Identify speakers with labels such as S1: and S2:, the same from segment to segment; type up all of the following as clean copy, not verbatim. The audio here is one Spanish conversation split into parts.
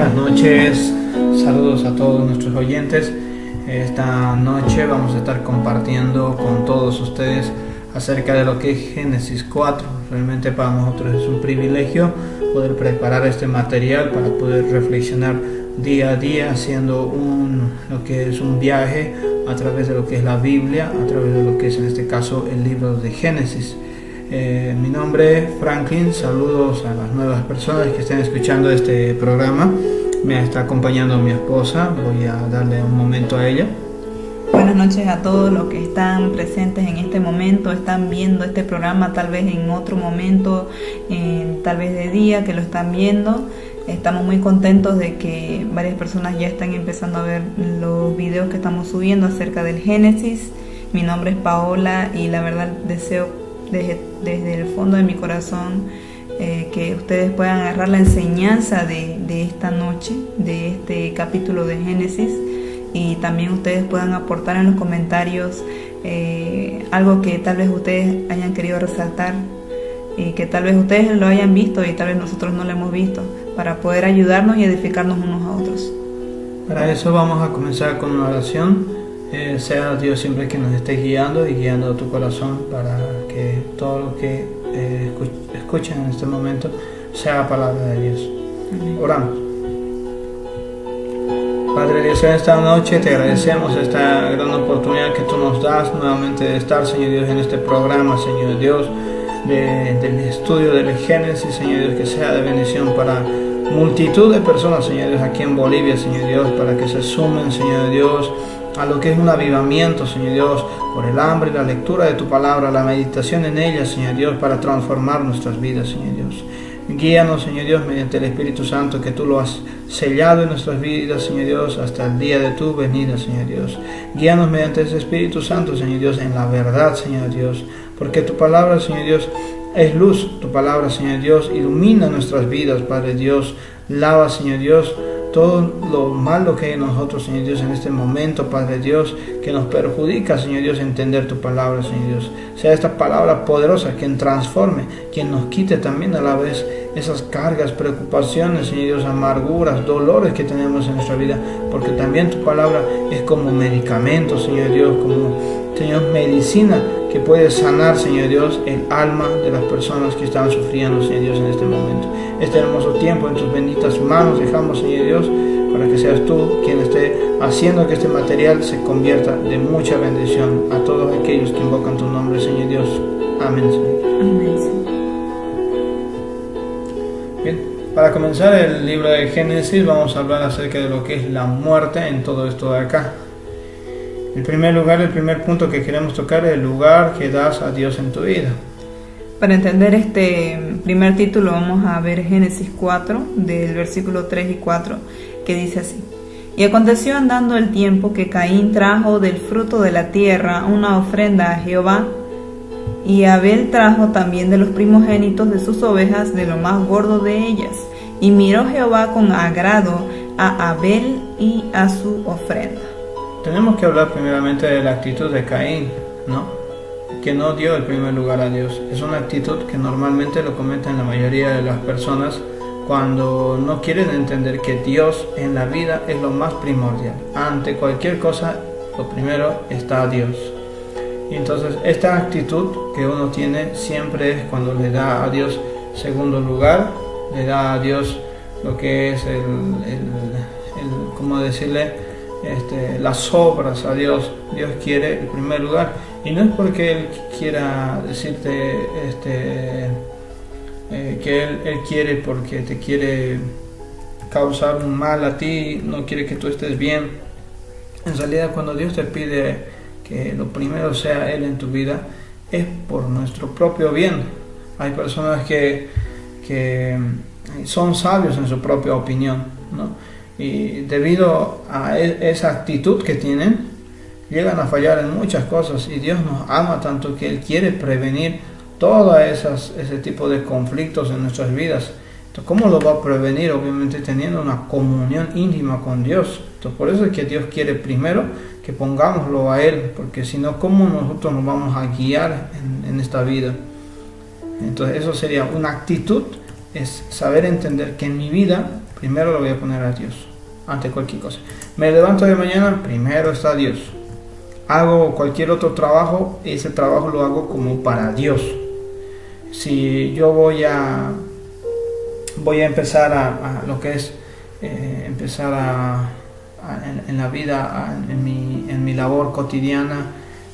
S1: Buenas noches, saludos a todos nuestros oyentes. Esta noche vamos a estar compartiendo con todos ustedes acerca de lo que es Génesis 4. Realmente para nosotros es un privilegio poder preparar este material para poder reflexionar día a día, haciendo lo que es un viaje a través de lo que es la Biblia, a través de lo que es en este caso el libro de Génesis. Mi nombre es Franklin, saludos a las nuevas personas que estén escuchando este programa. Me está acompañando mi esposa, voy a darle un momento a ella.
S2: Buenas noches a todos los que están presentes en este momento, están viendo este programa tal vez en otro momento, tal vez de día que lo están viendo. Estamos muy contentos de que varias personas ya están empezando a ver los videos que estamos subiendo acerca del Génesis. Mi nombre es Paola y la verdad deseo desde el fondo de mi corazón que ustedes puedan agarrar la enseñanza de esta noche, de este capítulo de Génesis, y también ustedes puedan aportar en los comentarios algo que tal vez ustedes hayan querido resaltar y que tal vez ustedes lo hayan visto y tal vez nosotros no lo hemos visto, para poder ayudarnos y edificarnos unos a otros. Para eso vamos a comenzar con una oración. Sea Dios siempre que nos esté guiando y guiando a tu corazón para que todo lo que escuchen en este momento sea palabra de Dios. Amén. Oramos. Padre Dios, en esta noche te agradecemos esta gran oportunidad que tú nos das nuevamente de estar, Señor Dios, en este programa, Señor Dios, del estudio del Génesis, Señor Dios, que sea de bendición para multitud de personas, Señor Dios, aquí en Bolivia, Señor Dios, para que se sumen, Señor Dios, a lo que es un avivamiento, Señor Dios, por el hambre y la lectura de tu palabra, la meditación en ella, Señor Dios, para transformar nuestras vidas, Señor Dios. Guíanos, Señor Dios, mediante el Espíritu Santo, que tú lo has sellado en nuestras vidas, Señor Dios, hasta el día de tu venida, Señor Dios. Guíanos mediante ese Espíritu Santo, Señor Dios, en la verdad, Señor Dios, porque tu palabra, Señor Dios, es luz. Tu palabra, Señor Dios, ilumina nuestras vidas, Padre Dios. Lava, Señor Dios, todo lo malo que hay en nosotros, Señor Dios, en este momento, Padre Dios, que nos perjudica, Señor Dios, entender tu palabra, Señor Dios. Sea esta palabra poderosa quien transforme, quien nos quite también a la vez esas cargas, preocupaciones, Señor Dios, amarguras, dolores que tenemos en nuestra vida, porque también tu palabra es como medicamento, Señor Dios, como, Señor, medicina que puede sanar, Señor Dios, el alma de las personas que están sufriendo, Señor Dios, en este momento. Este hermoso tiempo en tus benditas manos dejamos, Señor Dios, para que seas tú quien esté haciendo que este material se convierta de mucha bendición a todos aquellos que invocan tu nombre, Señor Dios. Amén, Señor. Amén, Señor. Bien, para comenzar el libro de Génesis vamos a hablar acerca de lo que es la muerte en todo esto de acá. En primer lugar, el primer punto que queremos tocar es el lugar que das a Dios en tu vida. Para entender este primer título vamos a ver Génesis 4, del versículo 3 y 4, que dice así: Y aconteció andando el tiempo que Caín trajo del fruto de la tierra una ofrenda a Jehová, y Abel trajo también de los primogénitos de sus ovejas, de lo más gordo de ellas. Y miró Jehová con agrado a Abel y a su ofrenda.
S1: Tenemos que hablar primeramente de la actitud de Caín, ¿no? Que no dio el primer lugar a Dios. Es una actitud que normalmente lo comentan la mayoría de las personas cuando no quieren entender que Dios en la vida es lo más primordial. Ante cualquier cosa, lo primero está Dios. Y entonces esta actitud que uno tiene siempre es cuando le da a Dios segundo lugar, le da a Dios lo que es ¿cómo decirle? Las obras a Dios. Dios quiere el primer lugar, y no es porque Él quiera decirte que Él quiere porque te quiere causar un mal a ti, no quiere que tú estés bien. En realidad, cuando Dios te pide que lo primero sea Él en tu vida, es por nuestro propio bien. Hay personas que son sabios en su propia opinión, ¿no? Y debido a esa actitud que tienen, llegan a fallar en muchas cosas, y Dios nos ama tanto que Él quiere prevenir todo ese tipo de conflictos en nuestras vidas. Entonces, ¿cómo lo va a prevenir? Obviamente teniendo una comunión íntima con Dios. Entonces, por eso es que Dios quiere primero que pongámoslo a Él, porque si no, ¿cómo nosotros nos vamos a guiar en esta vida? Entonces eso sería una actitud, es saber entender que en mi vida Primero lo voy a poner a Dios, ante cualquier cosa. Me levanto de mañana, primero está Dios. Hago cualquier otro trabajo, ese trabajo lo hago como para Dios. Si yo voy a empezar a lo que es empezar en la vida, en mi labor cotidiana,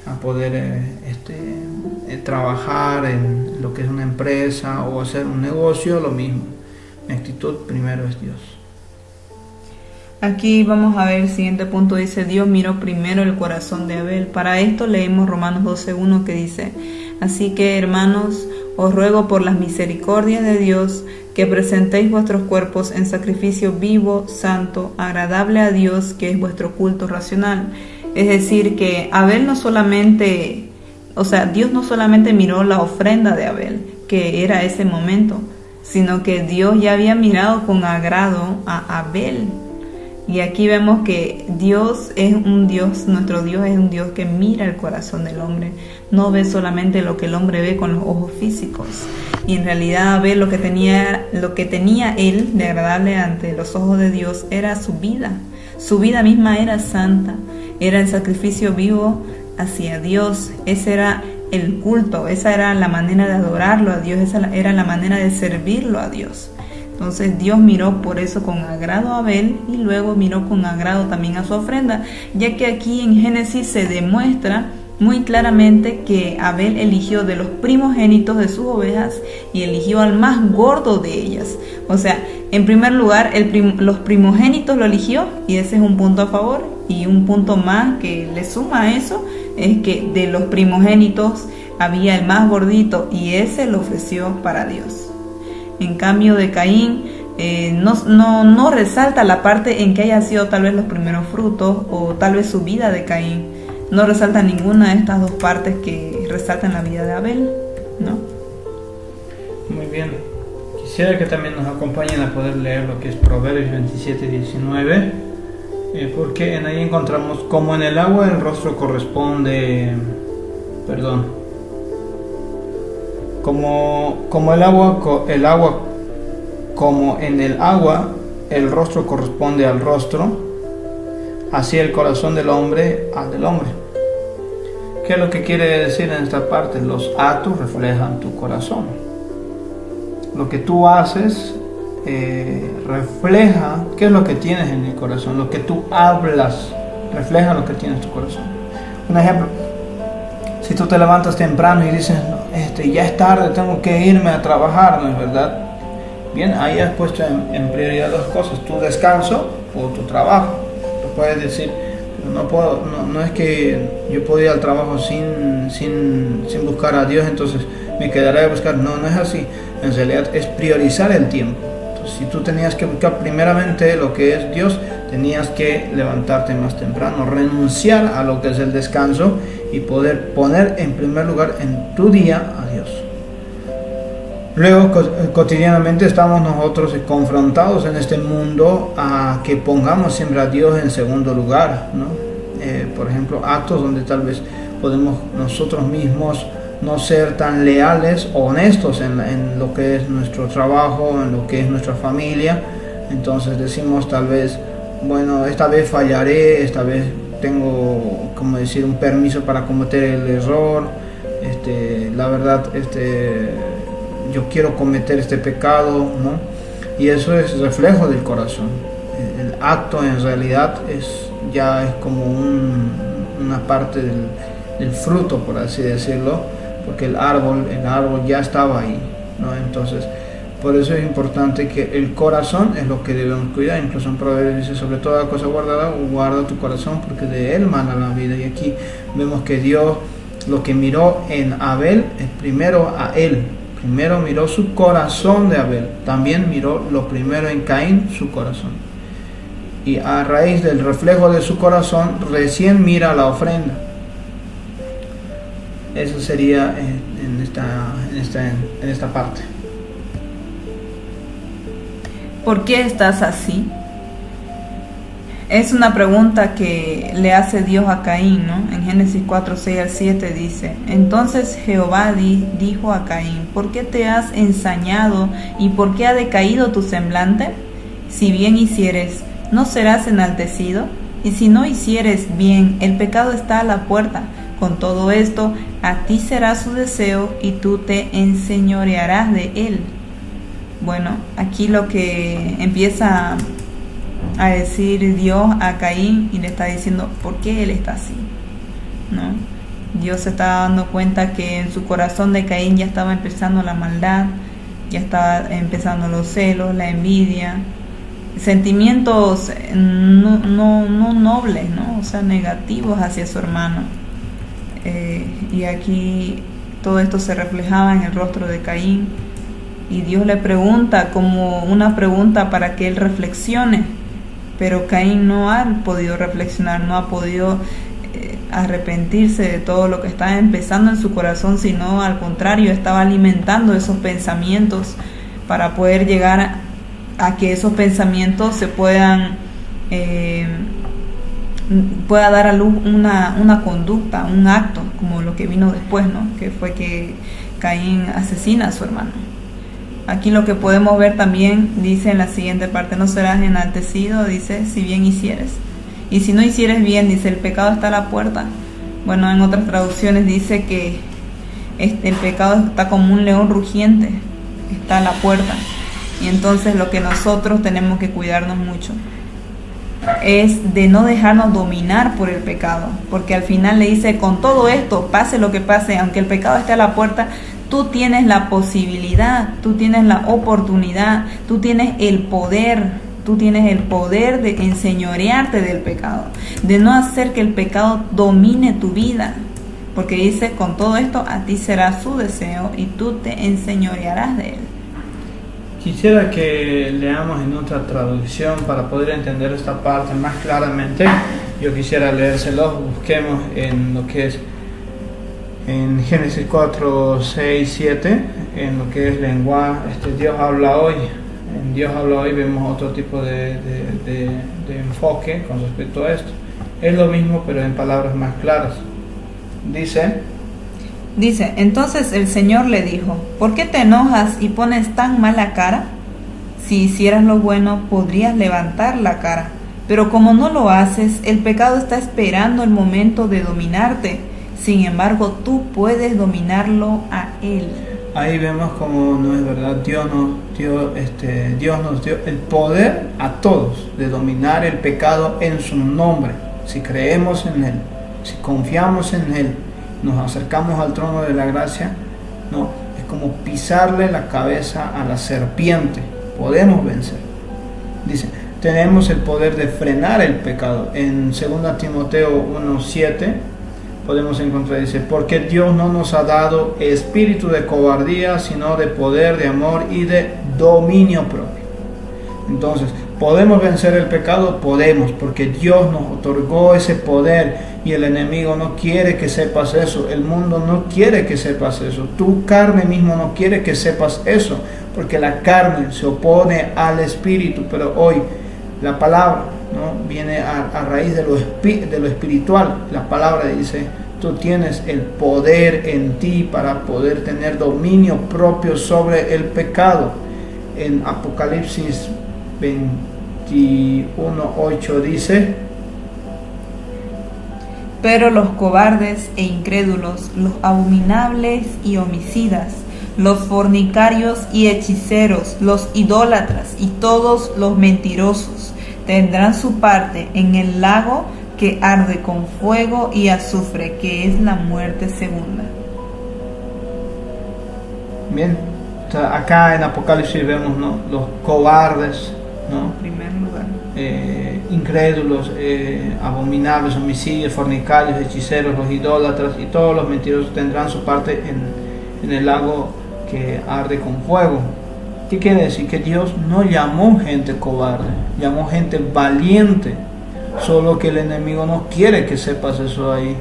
S1: a poder trabajar en lo que es una empresa o hacer un negocio, lo mismo. Mi actitud primero es Dios.
S3: Aquí vamos a ver el siguiente punto, dice: Dios miró primero el corazón de Abel. Para esto leemos Romanos 12:1, que dice: así que, hermanos, os ruego por las misericordias de Dios que presentéis vuestros cuerpos en sacrificio vivo, santo, agradable a Dios, que es vuestro culto racional. Es decir, que Abel Dios no solamente miró la ofrenda de Abel, que era ese momento, sino que Dios ya había mirado con agrado a Abel. Y aquí vemos que Dios es un Dios, nuestro Dios es un Dios que mira el corazón del hombre. No ve solamente lo que el hombre ve con los ojos físicos. Y en realidad Abel lo que tenía él de agradable ante los ojos de Dios era su vida. Su vida misma era santa, era el sacrificio vivo hacia Dios. Ese era el culto, esa era la manera de adorarlo a Dios, esa era la manera de servirlo a Dios. Entonces Dios miró por eso con agrado a Abel y luego miró con agrado también a su ofrenda, ya que aquí en Génesis se demuestra muy claramente que Abel eligió de los primogénitos de sus ovejas y eligió al más gordo de ellas. O sea, en primer lugar, los primogénitos lo eligió, y ese es un punto a favor. Y un punto más que le suma a eso es que de los primogénitos había el más gordito y ese lo ofreció para Dios. En cambio de Caín, no resalta la parte en que haya sido tal vez los primeros frutos o tal vez su vida de Caín. No resalta ninguna de estas dos partes que resaltan la vida de Abel, ¿no?
S1: Muy bien. Quisiera que también nos acompañen a poder leer lo que es Proverbios 27:19, porque en ahí encontramos: como en el agua el rostro corresponde, como en el agua el rostro corresponde al rostro, así el corazón del hombre al del hombre. ¿Qué es lo que quiere decir en esta parte? Los actos reflejan tu corazón. Lo que tú haces refleja qué es lo que tienes en el corazón. Lo que tú hablas refleja lo que tienes en tu corazón. Un ejemplo: si tú te levantas temprano y dices, ya es tarde, tengo que irme a trabajar, ¿no es verdad? Bien, ahí has puesto en prioridad dos cosas: tu descanso o tu trabajo. Tú puedes decir, no es que yo puedo ir al trabajo sin buscar a Dios, entonces me quedaré a buscar. No es así. En realidad es priorizar el tiempo. Entonces, si tú tenías que buscar primeramente lo que es Dios, tenías que levantarte más temprano, renunciar a lo que es el descanso y poder poner en primer lugar en tu día a Dios. Luego, cotidianamente estamos nosotros confrontados en este mundo a que pongamos siempre a Dios en segundo lugar, ¿no? Por ejemplo, actos donde tal vez podemos nosotros mismos no ser tan leales o honestos en lo que es nuestro trabajo, en lo que es nuestra familia. Entonces decimos tal vez, bueno, esta vez fallaré, esta vez tengo, como decir, un permiso para cometer el error, la verdad, yo quiero cometer este pecado, ¿no? Y eso es reflejo del corazón. El acto en realidad ya es como una parte del fruto, por así decirlo, porque el árbol ya estaba ahí, ¿no? Entonces, por eso es importante que el corazón es lo que debemos cuidar. Incluso en Proverbios dice: sobre toda cosa guardada, guarda tu corazón, porque de él mana la vida. Y aquí vemos que Dios lo que miró en Abel es primero a él. Primero miró su corazón de Abel. También miró lo primero en Caín, su corazón. Y a raíz del reflejo de su corazón, recién mira la ofrenda. Eso sería en esta parte.
S3: ¿Por qué estás así? Es una pregunta que le hace Dios a Caín, ¿no? En Génesis 4:6-7 dice: entonces Jehová dijo a Caín: ¿por qué te has ensañado y por qué ha decaído tu semblante? si bien hicieres, ¿no serás enaltecido? Y si no hicieres bien, el pecado está a la puerta. Con todo esto, a ti será su deseo y tú te enseñorearás de él. Bueno, aquí lo que empieza a decir Dios a Caín y le está diciendo por qué él está así, ¿no? Dios se está dando cuenta que en su corazón de Caín ya estaba empezando la maldad, ya estaba empezando los celos, la envidia, sentimientos no nobles, ¿no? O sea, negativos hacia su hermano. Y aquí todo esto se reflejaba en el rostro de Caín. Y Dios le pregunta como una pregunta para que él reflexione. Pero Caín no ha podido reflexionar, no ha podido arrepentirse de todo lo que estaba empezando en su corazón, sino al contrario, estaba alimentando esos pensamientos para poder llegar a que esos pensamientos se pueda dar a luz una conducta, un acto, como lo que vino después, ¿no? Que fue que Caín asesina a su hermano. Aquí lo que podemos ver también, dice en la siguiente parte, no serás enaltecido, dice, si bien hicieres. Y si no hicieres bien, dice, el pecado está a la puerta. Bueno, en otras traducciones dice que el pecado está como un león rugiente, está a la puerta. Y entonces lo que nosotros tenemos que cuidarnos mucho es de no dejarnos dominar por el pecado, porque al final le dice, con todo esto, pase lo que pase, aunque el pecado esté a la puerta, tú tienes la posibilidad, tú tienes la oportunidad, tú tienes el poder de enseñorearte del pecado, de no hacer que el pecado domine tu vida, porque dice, con todo esto a ti será su deseo y tú te enseñorearás de él.
S1: Quisiera que leamos en otra traducción para poder entender esta parte más claramente. Yo quisiera leérselo, busquemos en lo que es en Génesis 4, 6, 7, en lo que es lenguaje, Dios habla hoy. En Dios habla hoy vemos otro tipo de enfoque con respecto a esto. Es lo mismo, pero en palabras más claras.
S3: Dice, entonces el Señor le dijo, ¿por qué te enojas y pones tan mala cara? Si hicieras lo bueno, podrías levantar la cara. Pero como no lo haces, el pecado está esperando el momento de dominarte. Sin embargo, tú puedes dominarlo a él.
S1: Ahí vemos como no es verdad, Dios nos dio el poder a todos de dominar el pecado en su nombre. Si creemos en él, si confiamos en él, nos acercamos al trono de la gracia, no, es como pisarle la cabeza a la serpiente. Podemos vencer. Dice, tenemos el poder de frenar el pecado. En 2 Timoteo 1:7 podemos encontrar, dice, porque Dios no nos ha dado espíritu de cobardía, sino de poder, de amor y de dominio propio. Entonces, ¿podemos vencer el pecado? Podemos, porque Dios nos otorgó ese poder y el enemigo no quiere que sepas eso. El mundo no quiere que sepas eso. Tu carne mismo no quiere que sepas eso, porque la carne se opone al espíritu. Pero hoy la palabra, ¿no?, viene a raíz de lo espiritual. La palabra dice, tú tienes el poder en ti para poder tener dominio propio sobre el pecado. En Apocalipsis 21:8 dice,
S3: pero los cobardes e incrédulos, los abominables y homicidas, los fornicarios y hechiceros, los idólatras y todos los mentirosos tendrán su parte en el lago que arde con fuego y azufre, que es la muerte segunda.
S1: Bien, acá en Apocalipsis vemos, ¿no?, los cobardes, ¿no?,
S3: En primer lugar,
S1: incrédulos, abominables, homicidios, fornicarios, hechiceros, los idólatras y todos los mentirosos tendrán su parte en el lago que arde con fuego. ¿Qué quiere decir? Que Dios no llamó gente cobarde, llamó gente valiente, solo que el enemigo no quiere que sepas eso ahí.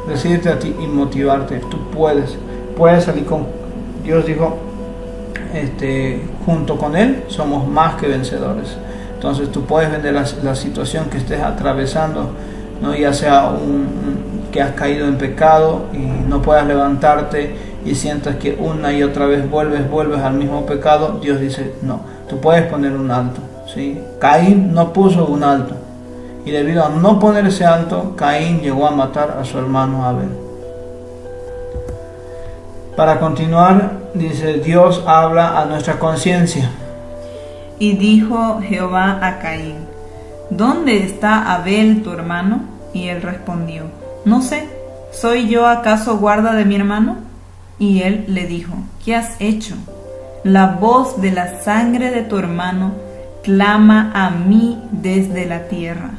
S1: Decirte a ti y motivarte, tú puedes salir con Dios. Dijo, junto con él somos más que vencedores. Entonces tú puedes ver la situación que estés atravesando, ¿no?, ya sea que has caído en pecado y no puedas levantarte y sientas que una y otra vez vuelves al mismo pecado. Dios dice, no, tú puedes poner un alto. ¿sí? Caín no puso un alto. Y debido a no poner ese alto, Caín llegó a matar a su hermano Abel. Para continuar, dice, Dios habla a nuestra conciencia.
S3: Y dijo Jehová a Caín: ¿Dónde está Abel tu hermano? Y él respondió: No sé, ¿soy yo acaso guarda de mi hermano? Y él le dijo: ¿Qué has hecho? La voz de la sangre de tu hermano clama a mí desde la tierra.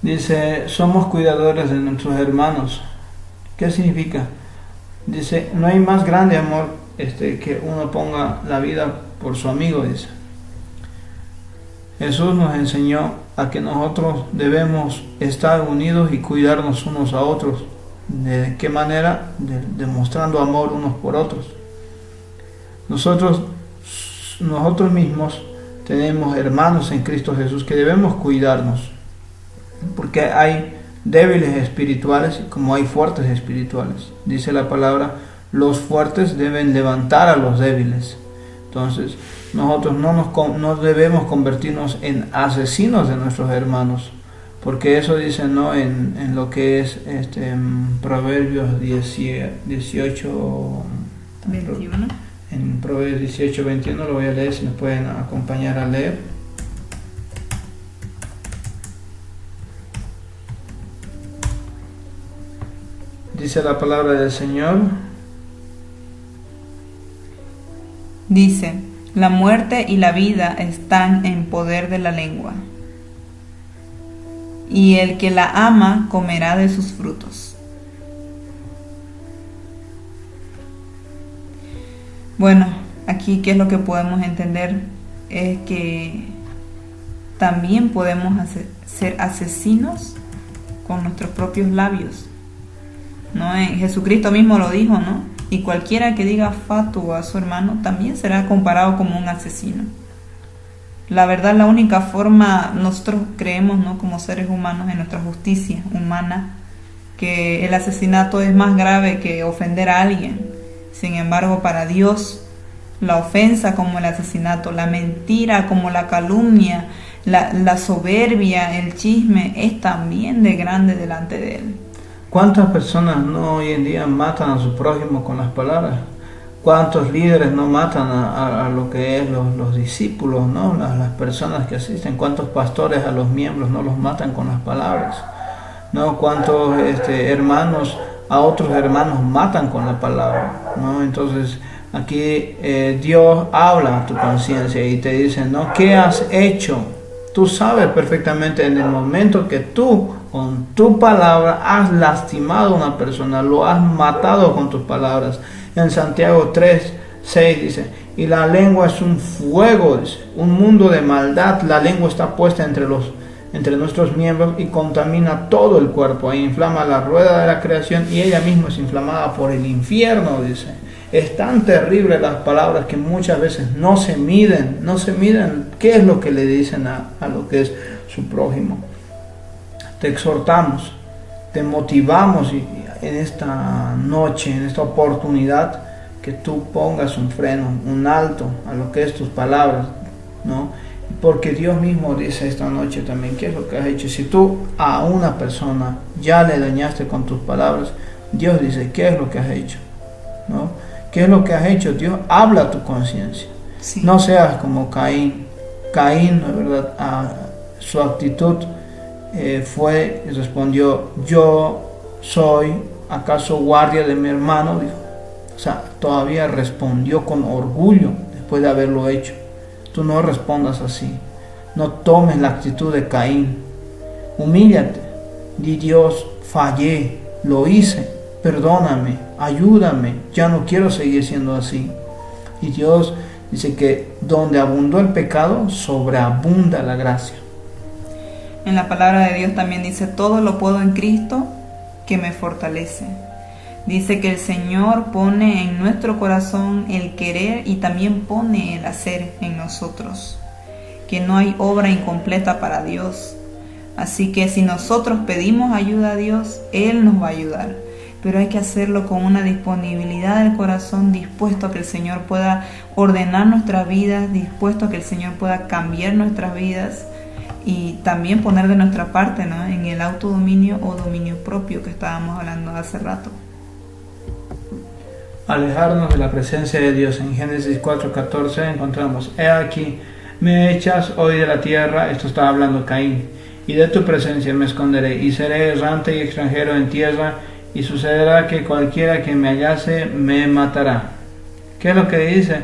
S1: Dice, somos cuidadores de nuestros hermanos. ¿Qué significa? Dice, no hay más grande amor que uno ponga la vida por su amigo, dice. Jesús nos enseñó a que nosotros debemos estar unidos y cuidarnos unos a otros. ¿De qué manera? Demostrando amor unos por otros. Nosotros mismos tenemos hermanos en Cristo Jesús que debemos cuidarnos, porque hay débiles espirituales como hay fuertes espirituales. Dice la palabra, los fuertes deben levantar a los débiles. Entonces, nosotros no debemos convertirnos en asesinos de nuestros hermanos, porque eso dice, ¿no?, en lo que es Proverbios 18,
S3: 21.
S1: En Proverbios 18, 21, lo voy a leer, si nos pueden acompañar a leer. Dice la palabra del Señor.
S3: Dice: la muerte y la vida están en poder de la lengua, y el que la ama comerá de sus frutos. Bueno, aquí qué es lo que podemos entender es que también podemos ser asesinos con nuestros propios labios, ¿no? Jesucristo mismo lo dijo, ¿no? Y cualquiera que diga fatu a su hermano también será comparado como un asesino. La verdad, la única forma, nosotros creemos, ¿no?, como seres humanos, en nuestra justicia humana, que el asesinato es más grave que ofender a alguien. Sin embargo, para Dios, la ofensa como el asesinato, la mentira como la calumnia, la soberbia, el chisme, es también de grande delante de Él.
S1: ¿Cuántas personas no hoy en día matan a su prójimo con las palabras? ¿Cuántos líderes no matan a lo que es los discípulos, ¿no?, las personas que asisten? ¿Cuántos pastores a los miembros no los matan con las palabras? ¿No? ¿Cuántos hermanos a otros hermanos matan con la palabra, ¿no? Entonces aquí Dios habla a tu conciencia y te dice, ¿no?, ¿qué has hecho? Tú sabes perfectamente en el momento que tú con tu palabra has lastimado a una persona, lo has matado con tus palabras. En Santiago 3:6 dice, y la lengua es un fuego, dice, un mundo de maldad. La lengua está puesta entre nuestros miembros y contamina todo el cuerpo e inflama la rueda de la creación, y ella misma es inflamada por el infierno, dice. Es tan terrible las palabras que muchas veces no se miden qué es lo que le dicen a lo que es su prójimo. Te exhortamos, te motivamos en esta noche, en esta oportunidad, que tú pongas un freno, un alto a lo que es tus palabras, ¿no? Porque Dios mismo dice esta noche también, ¿qué es lo que has hecho? Si tú a una persona ya le dañaste con tus palabras, Dios dice, ¿qué es lo que has hecho? ¿No? ¿Qué es lo que has hecho? Dios habla a tu conciencia.
S3: Sí.
S1: No seas como Caín. Caín, la verdad, su actitud fue y respondió, yo soy acaso guardia de mi hermano, dijo. O sea, todavía respondió con orgullo después de haberlo hecho. Tú no respondas así. No tomes la actitud de Caín. Humíllate. Di, Dios, fallé, lo hice, perdóname, ayúdame, ya no quiero seguir siendo así. Y Dios dice que donde abundó el pecado, sobreabunda la gracia.
S3: En la palabra de Dios también dice, todo lo puedo en Cristo que me fortalece. Dice que el Señor pone en nuestro corazón el querer y también pone el hacer en nosotros. Que no hay obra incompleta para Dios. Así que si nosotros pedimos ayuda a Dios, Él nos va a ayudar. pero hay que hacerlo con una disponibilidad del corazón, dispuesto a que el Señor pueda ordenar nuestras vidas, dispuesto a que el Señor pueda cambiar nuestras vidas y también poner de nuestra parte, ¿no?, en el autodominio o dominio propio que estábamos hablando hace rato.
S1: Alejarnos de la presencia de Dios. En Génesis 4:14 encontramos: he aquí, me echas hoy de la tierra, esto está hablando Caín, y de tu presencia me esconderé, y seré errante y extranjero en tierra, y sucederá que cualquiera que me hallase me matará. ¿Qué es lo que dice?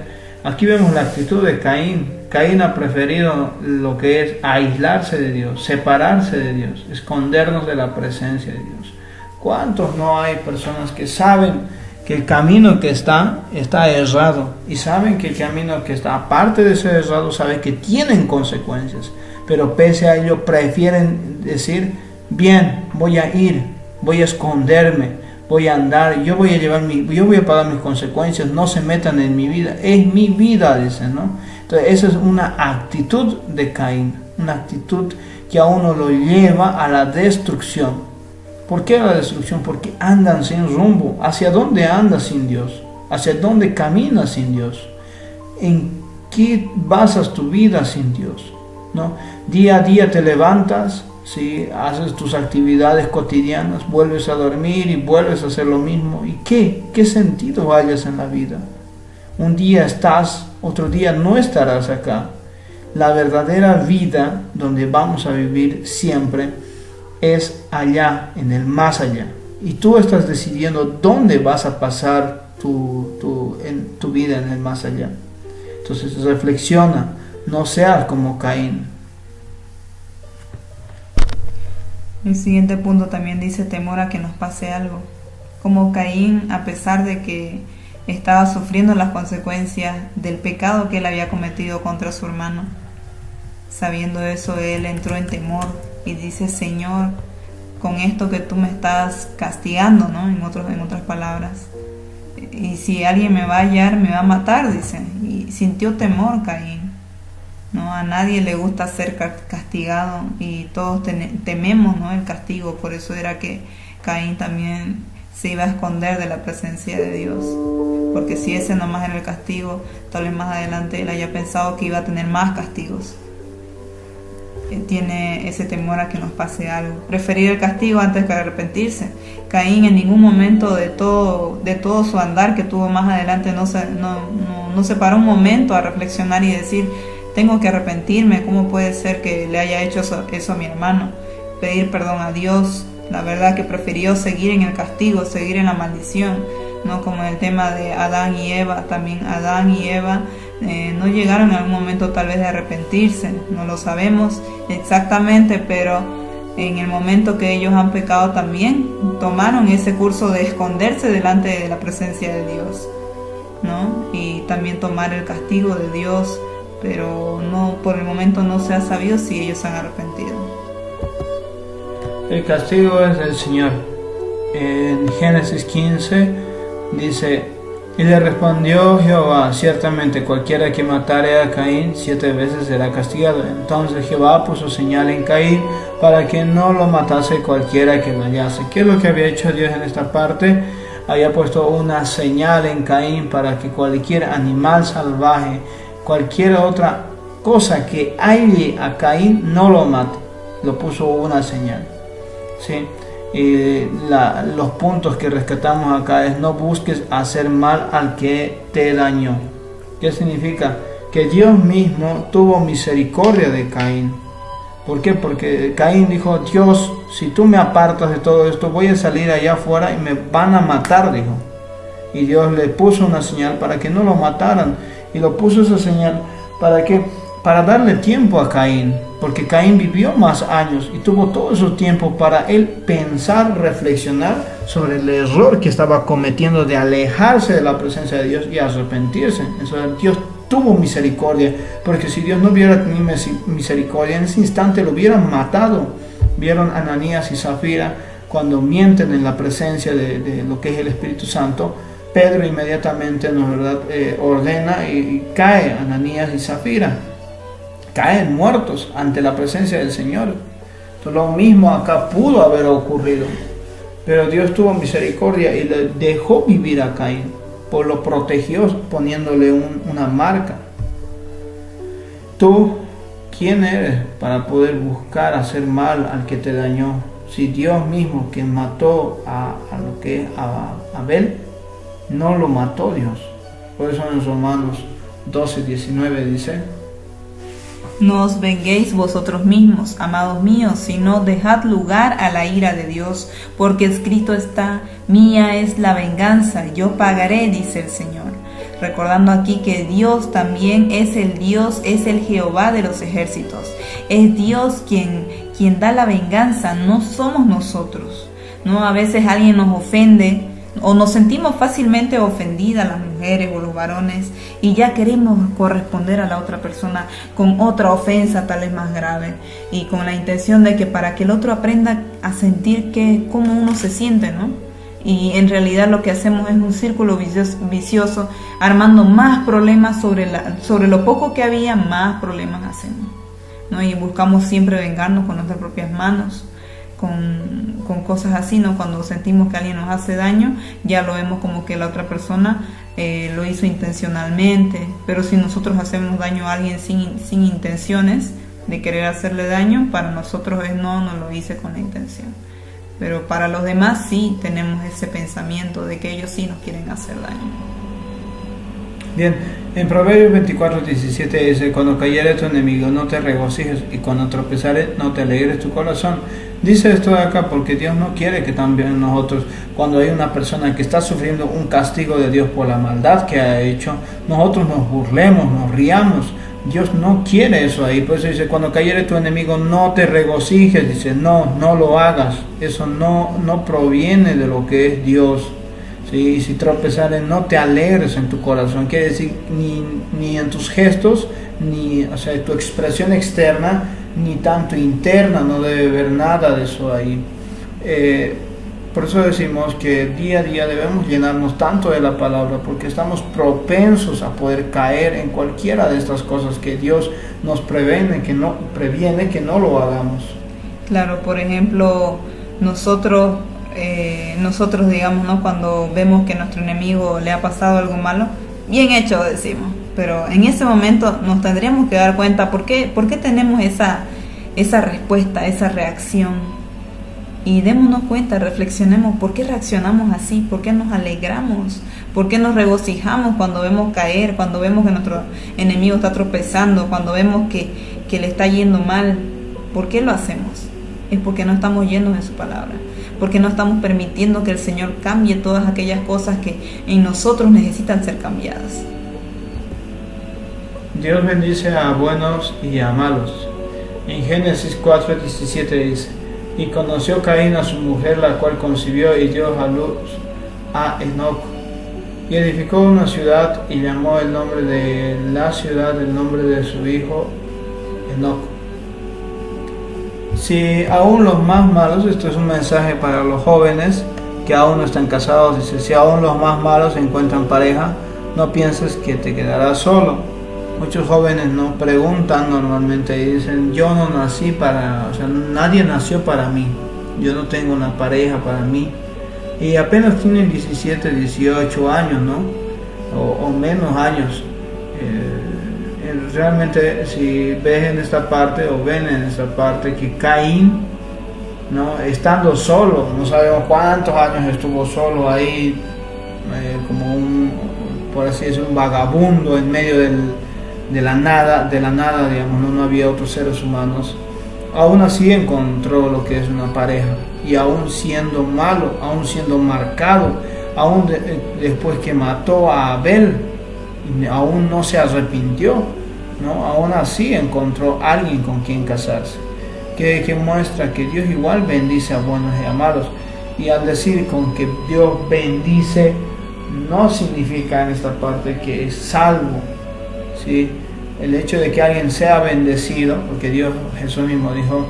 S1: Aquí vemos la actitud de Caín. Caín ha preferido lo que es aislarse de Dios, separarse de Dios, escondernos de la presencia de Dios. ¿Cuántos no hay personas que saben que el camino que está errado, y saben que el camino que está, aparte de ser errado, saben que tienen consecuencias, pero pese a ello prefieren decir: bien, voy a ir, voy a esconderme, voy a andar, yo voy a pagar mis consecuencias, no se metan en mi vida, es mi vida, dicen, ¿no? Entonces esa es una actitud de Caín, una actitud que a uno lo lleva a la destrucción. ¿Por qué la destrucción? Porque andan sin rumbo. ¿Hacia dónde andas sin Dios? ¿Hacia dónde caminas sin Dios? ¿En qué basas tu vida sin Dios? ¿No? Día a día te levantas, ¿sí?, haces tus actividades cotidianas, vuelves a dormir y vuelves a hacer lo mismo. ¿Y qué sentido hayas en la vida? Un día estás, otro día no estarás acá. La verdadera vida, donde vamos a vivir siempre, es allá, en el más allá. Y tú estás decidiendo dónde vas a pasar tu vida en el más allá. Entonces reflexiona, no seas como Caín.
S3: El siguiente punto también dice: temor a que nos pase algo. Como Caín, a pesar de que estaba sufriendo las consecuencias del pecado que él había cometido contra su hermano, sabiendo eso, él entró en temor y dice: Señor, con esto que tú me estás castigando, ¿no?, en otras palabras, y si alguien me va a hallar, me va a matar, dice. Y sintió temor Caín, ¿no? A nadie le gusta ser castigado y todos tememos, ¿no?, el castigo. Por eso era que Caín también se iba a esconder de la presencia de Dios, porque si ese nomás era el castigo, tal vez más adelante él haya pensado que iba a tener más castigos. Tiene ese temor a que nos pase algo, preferir el castigo antes que arrepentirse. Caín en ningún momento de todo su andar que tuvo más adelante no se paró un momento a reflexionar y decir: tengo que arrepentirme, ¿cómo puede ser que le haya hecho eso a mi hermano? Pedir perdón a Dios. La verdad que prefirió seguir en el castigo, seguir en la maldición, ¿no? Como en el tema de Adán y Eva, también Adán y Eva no llegaron en algún momento tal vez de arrepentirse, no lo sabemos exactamente, pero en el momento que ellos han pecado también tomaron ese curso de esconderse delante de la presencia de Dios, ¿no? Y también tomar el castigo de Dios, pero no, por el momento no se ha sabido si ellos se han arrepentido.
S1: El castigo es del Señor. En Génesis 15 dice: y le respondió Jehová: ciertamente cualquiera que matare a Caín 7 veces será castigado. Entonces Jehová puso señal en Caín para que no lo matase cualquiera que lo hallase. ¿Qué es lo que había hecho Dios en esta parte? Había puesto una señal en Caín para que cualquier animal salvaje, cualquier otra cosa que halle a Caín, no lo mate. Lo puso una señal, ¿sí? Los puntos que rescatamos acá es: no busques hacer mal al que te dañó. ¿Qué significa? Que Dios mismo tuvo misericordia de Caín. ¿Por qué? Porque Caín dijo: Dios, si tú me apartas de todo esto, voy a salir allá afuera y me van a matar, dijo. Y Dios le puso una señal para que no lo mataran. Y lo puso esa señal para que, para darle tiempo a Caín, porque Caín vivió más años y tuvo todo ese tiempo para él pensar, reflexionar sobre el error que estaba cometiendo de alejarse de la presencia de Dios y arrepentirse. Entonces Dios tuvo misericordia, porque si Dios no hubiera tenido misericordia, en ese instante lo hubieran matado. Vieron a Ananías y Zafira cuando mienten en la presencia de lo que es el Espíritu Santo. Pedro inmediatamente, ¿no es verdad?, ordena y cae Ananías y Zafira. Caen muertos ante la presencia del Señor. Entonces, lo mismo acá pudo haber ocurrido. Pero Dios tuvo misericordia y le dejó vivir a Caín, pues lo protegió poniéndole una marca. Tú, ¿quién eres para poder buscar hacer mal al que te dañó? Si Dios mismo, que mató a Abel, no lo mató Dios. Por eso en Romanos 12:19 dice:
S3: no os venguéis vosotros mismos, amados míos, sino dejad lugar a la ira de Dios, porque escrito está: mía es la venganza, yo pagaré, dice el Señor. Recordando aquí que Dios también es el Dios, es el Jehová de los ejércitos. Es Dios quien da la venganza, no somos nosotros, ¿no? A veces alguien nos ofende o nos sentimos fácilmente ofendidas, las mujeres o los varones, y ya queremos corresponder a la otra persona con otra ofensa tal vez más grave, y con la intención de que para que el otro aprenda a sentir cómo uno se siente, ¿no? Y en realidad lo que hacemos es un círculo vicioso, armando más problemas sobre lo poco que había, más problemas hacemos, ¿no? Y buscamos siempre vengarnos con nuestras propias manos, con cosas así, ¿no? Cuando sentimos que alguien nos hace daño, ya lo vemos como que la otra persona lo hizo intencionalmente. Pero si nosotros hacemos daño a alguien sin intenciones de querer hacerle daño, para nosotros es no lo hice con la intención. Pero para los demás sí tenemos ese pensamiento de que ellos sí nos quieren hacer daño.
S1: Bien, en Proverbios 24:17 dice: cuando cayere tu enemigo, no te regocijes, y cuando tropezare, no te alegres tu corazón. Dice esto de acá porque Dios no quiere que también nosotros, cuando hay una persona que está sufriendo un castigo de Dios por la maldad que ha hecho, nosotros nos burlemos, nos riamos. Dios no quiere eso ahí. Por eso dice: cuando cayere tu enemigo, no te regocijes. Dice: no lo hagas. Eso no proviene de lo que es Dios. ¿Sí? Si tropezares, no te alegres en tu corazón. Quiere decir, ni en tus gestos, tu expresión externa, ni tanto interna, no debe haber nada de eso ahí. Por eso decimos que día a día debemos llenarnos tanto de la palabra, porque estamos propensos a poder caer en cualquiera de estas cosas que Dios nos previene que no lo hagamos.
S3: Claro, por ejemplo, nosotros digamos, ¿no? Cuando vemos que a nuestro enemigo le ha pasado algo malo, bien hecho decimos, pero en ese momento nos tendríamos que dar cuenta por qué tenemos esa respuesta, esa reacción. Y démonos cuenta, reflexionemos por qué reaccionamos así, por qué nos alegramos, por qué nos regocijamos cuando vemos caer, cuando vemos que nuestro enemigo está tropezando, cuando vemos que le está yendo mal. ¿Por qué lo hacemos? Es porque no estamos llenos de su palabra, porque no estamos permitiendo que el Señor cambie todas aquellas cosas que en nosotros necesitan ser cambiadas.
S1: Dios bendice a buenos y a malos. En Génesis 4:17 dice: y conoció Caín a su mujer, la cual concibió y dio a luz a Enoc. Y edificó una ciudad y llamó el nombre de la ciudad el nombre de su hijo Enoc. Si aún los más malos, esto es un mensaje para los jóvenes que aún no están casados, dice: si aún los más malos encuentran pareja, no pienses que te quedarás solo. Muchos jóvenes no preguntan normalmente y dicen: yo no nací nadie nació para mí, yo no tengo una pareja para mí. Y apenas tienen 17, 18 años, ¿no? O menos años. Realmente, si ves en esta parte o ven en esta parte que Caín, ¿no? Estando solo, no sabemos cuántos años estuvo solo ahí, como por así decirlo, un vagabundo en medio de la nada, digamos, no había otros seres humanos. Aún así encontró lo que es una pareja, y aún siendo malo, aún siendo marcado, aún después que mató a Abel, aún no se arrepintió, ¿no? Aún así encontró a alguien con quien casarse, que muestra que Dios igual bendice a buenos y a malos. Y al decir con que Dios bendice, no significa en esta parte que es salvo, ¿sí? El hecho de que alguien sea bendecido, porque Jesús mismo dijo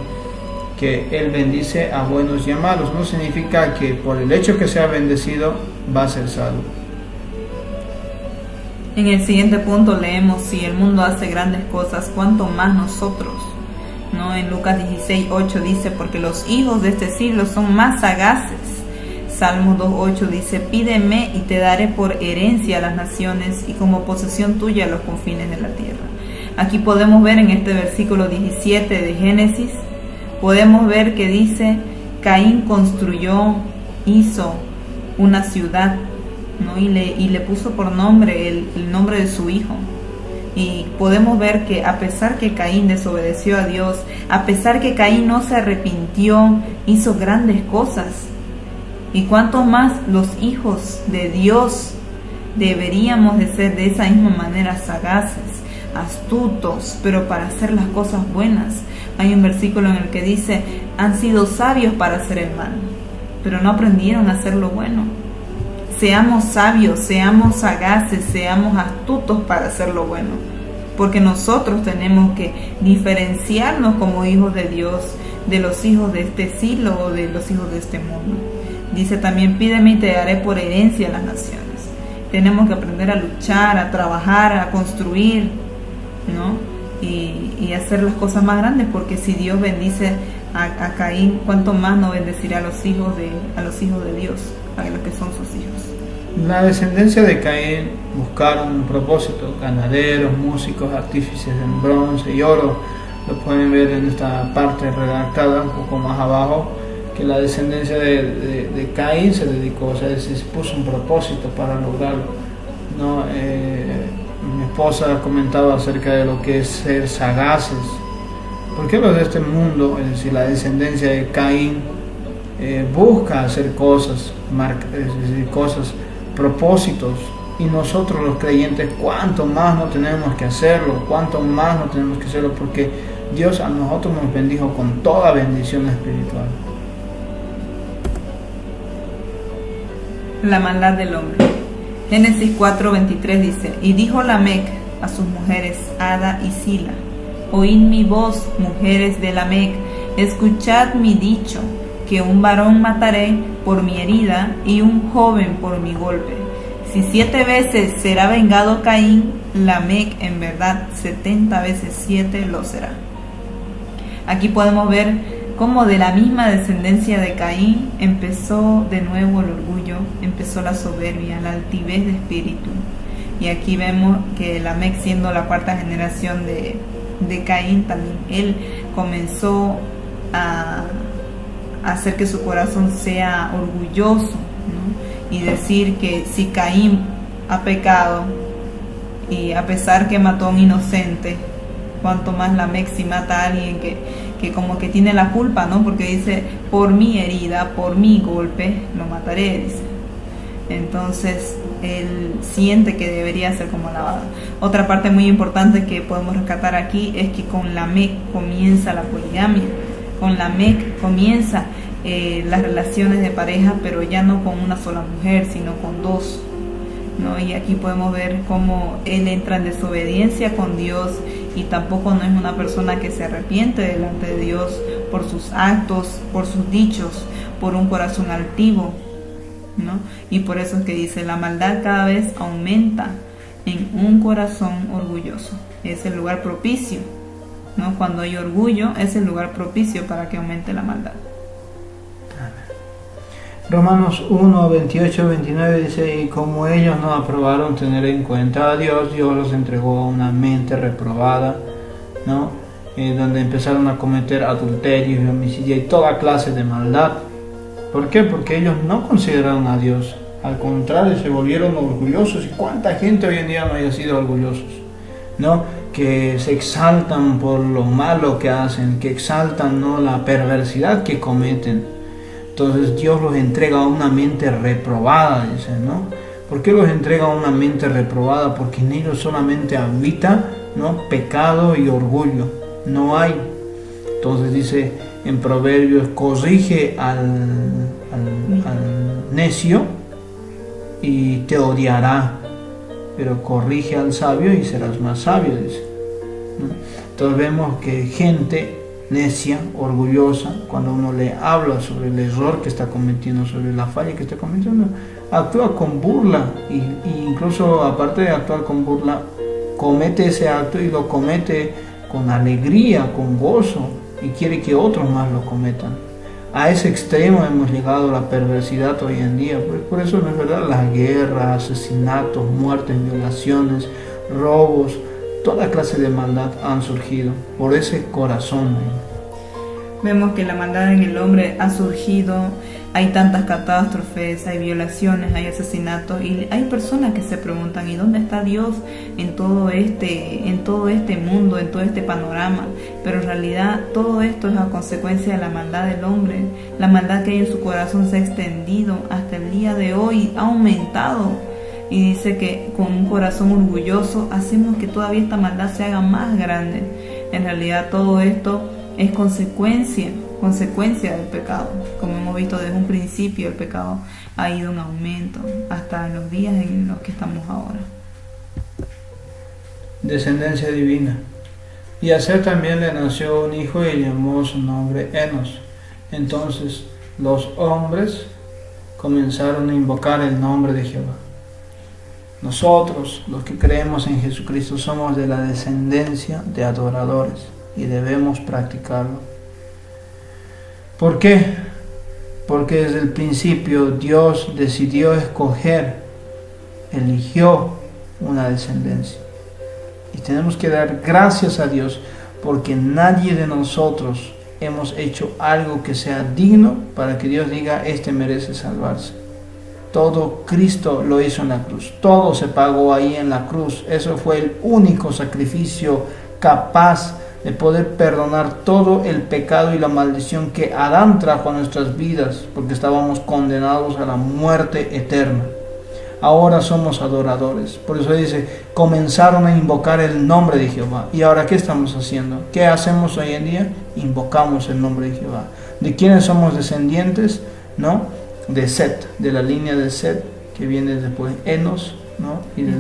S1: que Él bendice a buenos y a malos, no significa que por el hecho que sea bendecido va a ser salvo.
S3: En el siguiente punto leemos: si el mundo hace grandes cosas, ¿cuánto más nosotros? ¿No? En Lucas 16:8 dice: porque los hijos de este siglo son más sagaces Salmos 2:8 dice: pídeme y te daré por herencia a las naciones y como posesión tuya los confines de la tierra. Aquí podemos ver en este versículo 17 de Génesis, podemos ver que dice: Caín construyó, hizo una ciudad, ¿no? y le puso por nombre el nombre de su hijo. Y podemos ver que a pesar que Caín desobedeció a Dios, a pesar que Caín no se arrepintió, hizo grandes cosas. Y cuánto más los hijos de Dios deberíamos de ser de esa misma manera, sagaces, astutos, pero para hacer las cosas buenas. Hay un versículo en el que dice: han sido sabios para hacer el mal, pero no aprendieron a hacer lo bueno. Seamos sabios, seamos sagaces, seamos astutos para hacer lo bueno, porque nosotros tenemos que diferenciarnos como hijos de Dios de los hijos de este siglo o de los hijos de este mundo. Dice también: pídeme y te daré por herencia a las naciones. Tenemos que aprender a luchar, a trabajar, a construir, ¿no? Y hacer las cosas más grandes, porque si Dios bendice a Caín, ¿cuánto más no bendecirá a los hijos de Dios, a los que son sus hijos?
S1: La descendencia de Caín buscaron un propósito: ganaderos, músicos, artífices en bronce y oro. Lo pueden ver en esta parte redactada un poco más abajo, que la descendencia de Caín se dedicó, o sea, se puso un propósito para lograrlo, ¿no? Mi esposa comentaba acerca de lo que es ser sagaces. ¿Por qué los de este mundo, es decir, la descendencia de Caín, busca hacer cosas, es decir, cosas, propósitos, y nosotros los creyentes cuánto más no tenemos que hacerlo, porque Dios a nosotros nos bendijo con toda bendición espiritual.
S3: La maldad del hombre. Génesis 4:23 dice: y dijo Lamec a sus mujeres Ada y Sila: oíd mi voz, mujeres de Lamec, escuchad mi dicho, que un varón mataré por mi herida y un joven por mi golpe. Si 7 veces será vengado Caín, Lamec en verdad 70 veces 7 lo será. Aquí podemos ver cómo de la misma descendencia de Caín empezó de nuevo el orgullo, empezó la soberbia, la altivez de espíritu. Y aquí vemos que Lamec, siendo la 4ª generación de Caín, también él comenzó a hacer que su corazón sea orgulloso, ¿no? Y decir que si Caín ha pecado, y a pesar que mató a un inocente, cuanto más Lamec si mata a alguien que como que tiene la culpa, ¿no? Porque dice: por mi herida, por mi golpe, lo mataré, dice. Entonces él siente que debería ser como lavado. Otra parte muy importante que podemos rescatar aquí es que con Lamec comienza la poligamia. Con Lamec comienza las relaciones de pareja, pero ya no con una sola mujer, sino con 2, ¿no? Y aquí podemos ver cómo él entra en desobediencia con Dios, y tampoco no es una persona que se arrepiente delante de Dios por sus actos, por sus dichos, por un corazón altivo, ¿no? Y por eso es que dice: la maldad cada vez aumenta en un corazón orgulloso. Es el lugar propicio, ¿no? Cuando hay orgullo, es el lugar propicio para que aumente la maldad.
S1: Romanos 1, 28, 29 dice: y como ellos no aprobaron tener en cuenta a Dios, Dios los entregó a una mente reprobada, ¿no? Donde empezaron a cometer adulterio y homicidio y toda clase de maldad. ¿Por qué? Porque ellos no consideraron a Dios, al contrario, se volvieron orgullosos. ¿Y cuánta gente hoy en día no haya sido orgullosos, ¿no? Que se exaltan por lo malo que hacen, que exaltan, ¿no?, la perversidad que cometen. Entonces Dios los entrega a una mente reprobada, dice, ¿no? ¿Por qué los entrega a una mente reprobada? Porque en ellos solamente habita, ¿no?, pecado y orgullo, no hay. Entonces dice en Proverbios: corrige al necio y te odiará, pero corrige al sabio y serás más sabio, dice, ¿no? Entonces vemos que gente necia, orgullosa, cuando uno le habla sobre el error que está cometiendo, sobre la falla que está cometiendo, actúa con burla, y incluso aparte de actuar con burla, comete ese acto y lo comete con alegría, con gozo, y quiere que otros más lo cometan. A ese extremo hemos llegado la perversidad hoy en día. Por eso no es verdad, la guerra, asesinatos, muertes, violaciones, robos, toda clase de maldad han surgido por ese corazón.
S3: Vemos que la maldad en el hombre ha surgido, hay tantas catástrofes, hay violaciones, hay asesinatos, y hay personas que se preguntan, ¿y dónde está Dios en todo este mundo, en todo este panorama? Pero en realidad todo esto es a consecuencia de la maldad del hombre. La maldad que hay en su corazón se ha extendido hasta el día de hoy, ha aumentado, y dice que con un corazón orgulloso hacemos que todavía esta maldad se haga más grande. En realidad todo esto es consecuencia del pecado. Como hemos visto desde un principio, el pecado ha ido en aumento hasta los días en los que estamos ahora.
S1: Descendencia divina. Y a Set también le nació un hijo y llamó su nombre Enos. Entonces los hombres comenzaron a invocar el nombre de Jehová. Nosotros, los que creemos en Jesucristo, somos de la descendencia de adoradores y debemos practicarlo. ¿Por qué? Porque desde el principio Dios decidió eligió una descendencia. Y tenemos que dar gracias a Dios porque nadie de nosotros hemos hecho algo que sea digno para que Dios diga, este merece salvarse. Todo Cristo lo hizo en la cruz, todo se pagó ahí en la cruz. Eso fue el único sacrificio capaz de poder perdonar todo el pecado y la maldición que Adán trajo a nuestras vidas, porque estábamos condenados a la muerte eterna. Ahora somos adoradores. Por eso dice, comenzaron a invocar el nombre de Jehová. ¿Y ahora qué estamos haciendo? ¿Qué hacemos hoy en día? Invocamos el nombre de Jehová. ¿De quiénes somos descendientes? ¿No? De Set, de la línea de Set, que viene después Enos, ¿no? Y de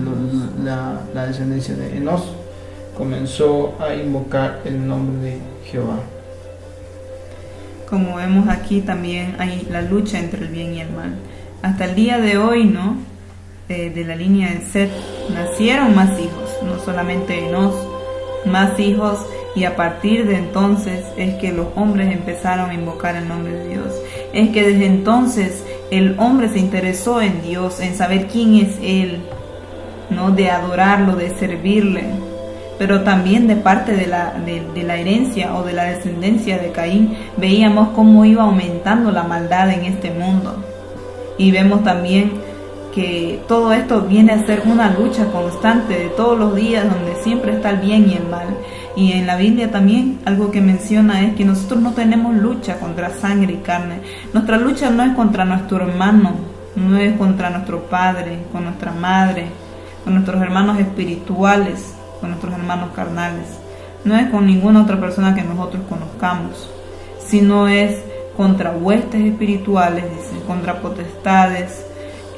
S1: la descendencia de Enos comenzó a invocar el nombre de Jehová.
S3: Como vemos aquí también hay la lucha entre el bien y el mal. Hasta el día de hoy, ¿no? De la línea de Set nacieron más hijos, no solamente Enos, más hijos, y a partir de entonces es que los hombres empezaron a invocar el nombre de Dios. Es que desde entonces el hombre se interesó en Dios, en saber quién es Él, ¿no? De adorarlo, de servirle. Pero también de parte de la herencia o de la descendencia de Caín, veíamos cómo iba aumentando la maldad en este mundo. Y vemos también que todo esto viene a ser una lucha constante de todos los días, donde siempre está el bien y el mal. Y en la Biblia también algo que menciona es que nosotros no tenemos lucha contra sangre y carne. Nuestra lucha no es contra nuestro hermano, no es contra nuestro padre, con nuestra madre, con nuestros hermanos espirituales, con nuestros hermanos carnales. No es con ninguna otra persona que nosotros conozcamos, sino es contra huestes espirituales, dice, contra potestades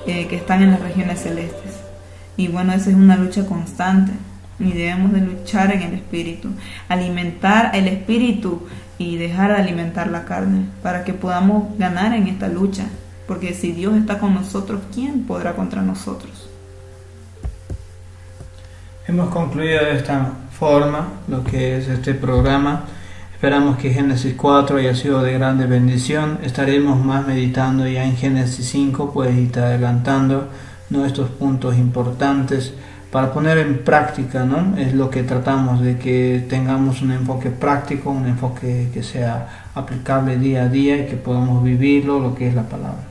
S3: que están en las regiones celestes. Y bueno, esa es una lucha constante y debemos de luchar en el espíritu, alimentar el espíritu y dejar de alimentar la carne para que podamos ganar en esta lucha, porque si Dios está con nosotros, ¿quién podrá contra nosotros?
S1: Hemos concluido de esta forma lo que es este programa. Esperamos que Génesis 4 haya sido de grande bendición. Estaremos más meditando ya en Génesis 5, pues ir adelantando nuestros puntos importantes para poner en práctica, ¿no? Es lo que tratamos, de que tengamos un enfoque práctico, un enfoque que sea aplicable día a día y que podamos vivirlo, lo que es la palabra.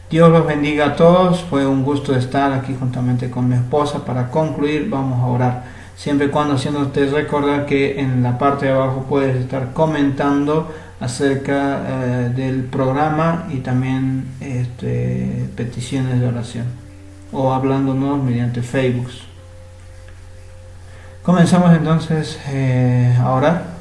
S1: Dios los bendiga a todos. Fue un gusto estar aquí juntamente con mi esposa. Para concluir, vamos a orar. Siempre y cuando haciéndote recordar que en la parte de abajo puedes estar comentando acerca del programa y también peticiones de oración o hablándonos mediante Facebook. Comenzamos entonces a orar.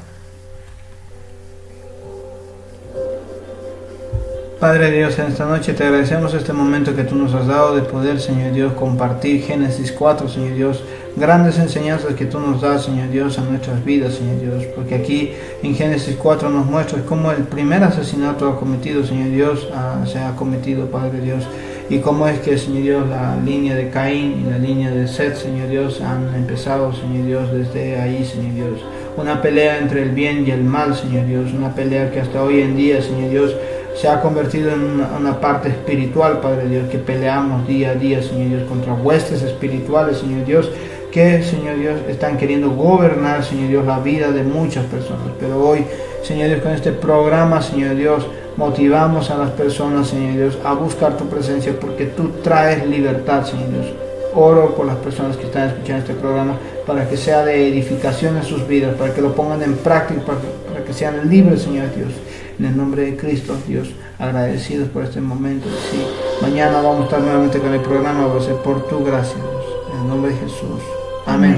S1: Padre Dios, en esta noche te agradecemos este momento que tú nos has dado de poder, Señor Dios, compartir Génesis 4, Señor Dios, grandes enseñanzas que tú nos das, Señor Dios, a nuestras vidas, Señor Dios, porque aquí en Génesis 4 nos muestras cómo el primer asesinato ha cometido, Señor Dios, se ha cometido, Padre Dios, y cómo es que, Señor Dios, la línea de Caín y la línea de Set, Señor Dios, han empezado, Señor Dios, desde ahí, Señor Dios, una pelea entre el bien y el mal, Señor Dios, una pelea que hasta hoy en día, Señor Dios, se ha convertido en una parte espiritual, Padre Dios, que peleamos día a día, Señor Dios, contra huestes espirituales, Señor Dios, que, Señor Dios, están queriendo gobernar, Señor Dios, la vida de muchas personas. Pero hoy, Señor Dios, con este programa, Señor Dios, motivamos a las personas, Señor Dios, a buscar tu presencia, porque tú traes libertad, Señor Dios. Oro por las personas que están escuchando este programa, para que sea de edificación en sus vidas, para que lo pongan en práctica, para que sean libres, Señor Dios. En el nombre de Cristo, Dios, agradecidos por este momento. Sí, mañana vamos a estar nuevamente con el programa, va a ser por tu gracia, Dios. En el nombre de Jesús. Amén.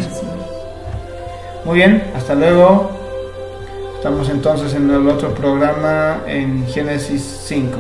S1: Muy bien, hasta luego. Estamos entonces en el otro programa en Génesis 5.